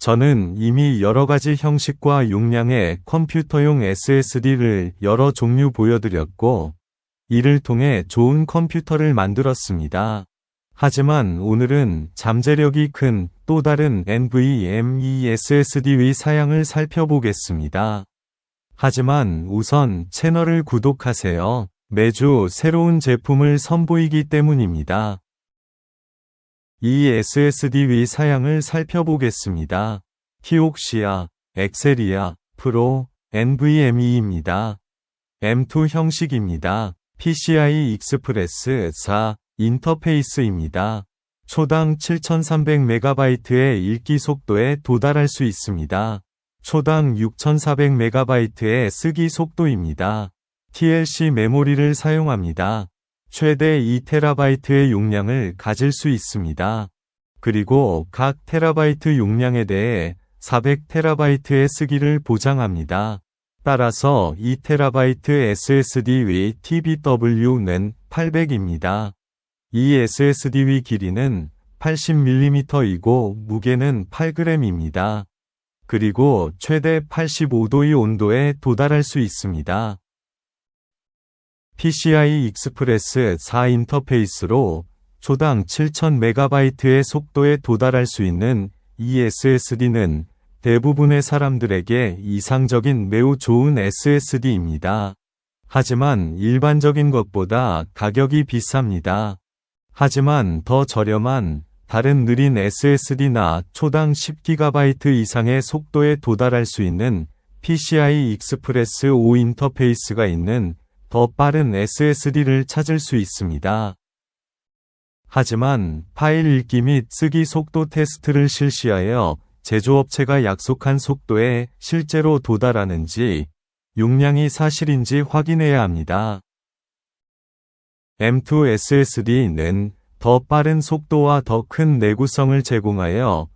저는 이미 여러가지 형식과 용량의 컴퓨터용 SSD를 여러 종류 보여드렸고, 이를 통해 좋은 컴퓨터를 만들었습니다. 하지만 오늘은 잠재력이 큰 또 다른 NVMe SSD의 사양을 살펴보겠습니다. 하지만 우선 채널을 구독하세요. 매주 새로운 제품을 선보이기 때문입니다. 이 SSD의 사양을 살펴보겠습니다. 키옥시아, 엑셀리아, 프로, NVMe입니다. M2 형식입니다. PCI 익스프레스 4 인터페이스입니다. 초당 7300MB의 읽기 속도에 도달할 수 있습니다. 초당 6400MB의 쓰기 속도입니다. TLC 메모리를 사용합니다. 최대 2TB의 용량을 가질 수 있습니다. 그리고 각 테라바이트 용량에 대해 400TB의 쓰기를 보장합니다. 따라서 2TB SSD의 TBW는 800입니다. 이 SSD의 길이는 80mm이고 무게는 8g입니다. 그리고 최대 85도의 온도에 도달할 수 있습니다. PCI 익스프레스 4 인터페이스로 초당 7000MB의 속도에 도달할 수 있는 이 SSD는 대부분의 사람들에게 이상적인 매우 좋은 SSD입니다. 하지만 일반적인 것보다 가격이 비쌉니다. 하지만 더 저렴한 다른 느린 SSD나 초당 10GB 이상의 속도에 도달할 수 있는 PCI 익스프레스 5 인터페이스가 있는 더 빠른 SSD를 찾을 수 있습니다. 하지만 파일 읽기 및 쓰기 속도 테스트를 실시하여 제조업체가 약속한 속도에 실제로 도달하는지 용량이 사실인지 확인해야 합니다. M2 SSD는 더 빠른 속도와 더 큰 내구성을 제공하여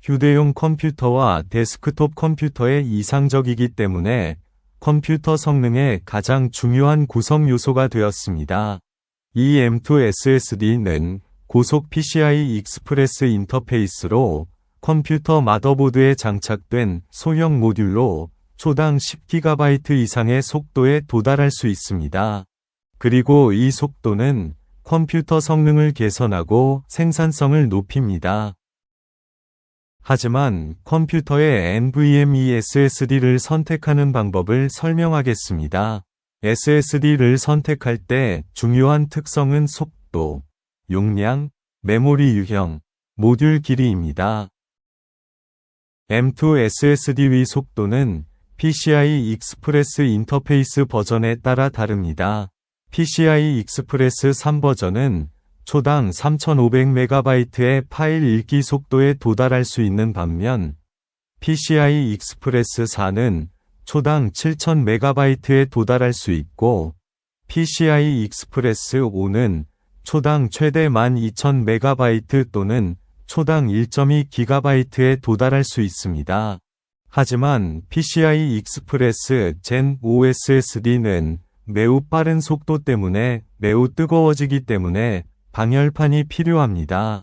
휴대용 컴퓨터와 데스크톱 컴퓨터에 이상적이기 때문에 컴퓨터 성능의 가장 중요한 구성 요소가 되었습니다. 이 M2 SSD는 고속 PCI 익스프레스 인터페이스로 컴퓨터 마더보드에 장착된 소형 모듈로 초당 10GB 이상의 속도에 도달할 수 있습니다. 그리고 이 속도는 컴퓨터 성능을 개선하고 생산성을 높입니다. 하지만 컴퓨터의 NVMe SSD를 선택하는 방법을 설명하겠습니다. SSD를 선택할 때 중요한 특성은 속도, 용량, 메모리 유형, 모듈 길이입니다. M2 SSD의 속도는 PCI 익스프레스 인터페이스 버전에 따라 다릅니다. PCI 익스프레스 3 버전은 초당 3500MB의 파일 읽기 속도에 도달할 수 있는 반면 PCI 익스프레스 4는 초당 7000MB에 도달할 수 있고 PCI 익스프레스 5는 초당 최대 12000MB 또는 초당 1.2GB에 도달할 수 있습니다. 하지만 PCI 익스프레스 젠 5 SSD는 매우 빠른 속도 때문에 매우 뜨거워지기 때문에 방열판이 필요합니다.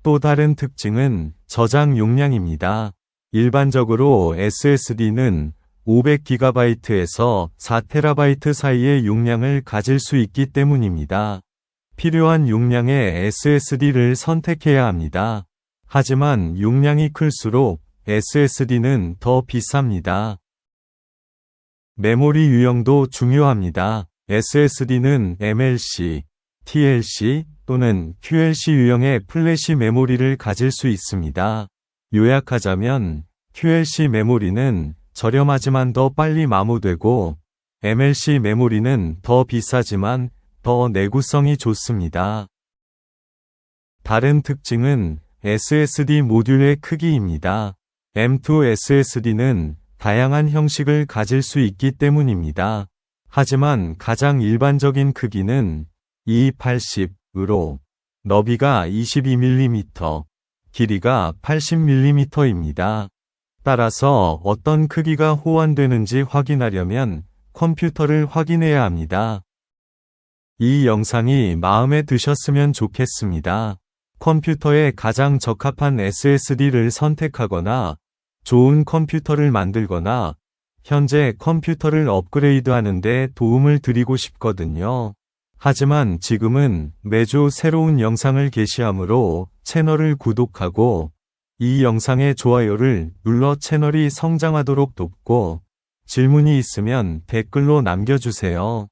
또 다른 특징은 저장 용량입니다. 일반적으로 SSD는 500GB에서 4TB 사이의 용량을 가질 수 있기 때문입니다. 필요한 용량의 SSD를 선택해야 합니다. 하지만 용량이 클수록 SSD는 더 비쌉니다. 메모리 유형도 중요합니다. SSD는 MLC, TLC 또는 QLC 유형의 플래시 메모리를 가질 수 있습니다. 요약하자면 QLC 메모리는 저렴하지만 더 빨리 마모되고 MLC 메모리는 더 비싸지만 더 내구성이 좋습니다. 다른 특징은 SSD 모듈의 크기입니다. M2 SSD는 다양한 형식을 가질 수 있기 때문입니다. 하지만 가장 일반적인 크기는 280으로 너비가 22mm, 길이가 80mm입니다. 따라서 어떤 크기가 호환되는지 확인하려면 컴퓨터를 확인해야 합니다. 이 영상이 마음에 드셨으면 좋겠습니다. 컴퓨터에 가장 적합한 SSD를 선택하거나 좋은 컴퓨터를 만들거나 현재 컴퓨터를 업그레이드하는 데 도움을 드리고 싶거든요. 하지만 지금은 매주 새로운 영상을 게시하므로 채널을 구독하고 이 영상의 좋아요를 눌러 채널이 성장하도록 돕고 질문이 있으면 댓글로 남겨주세요.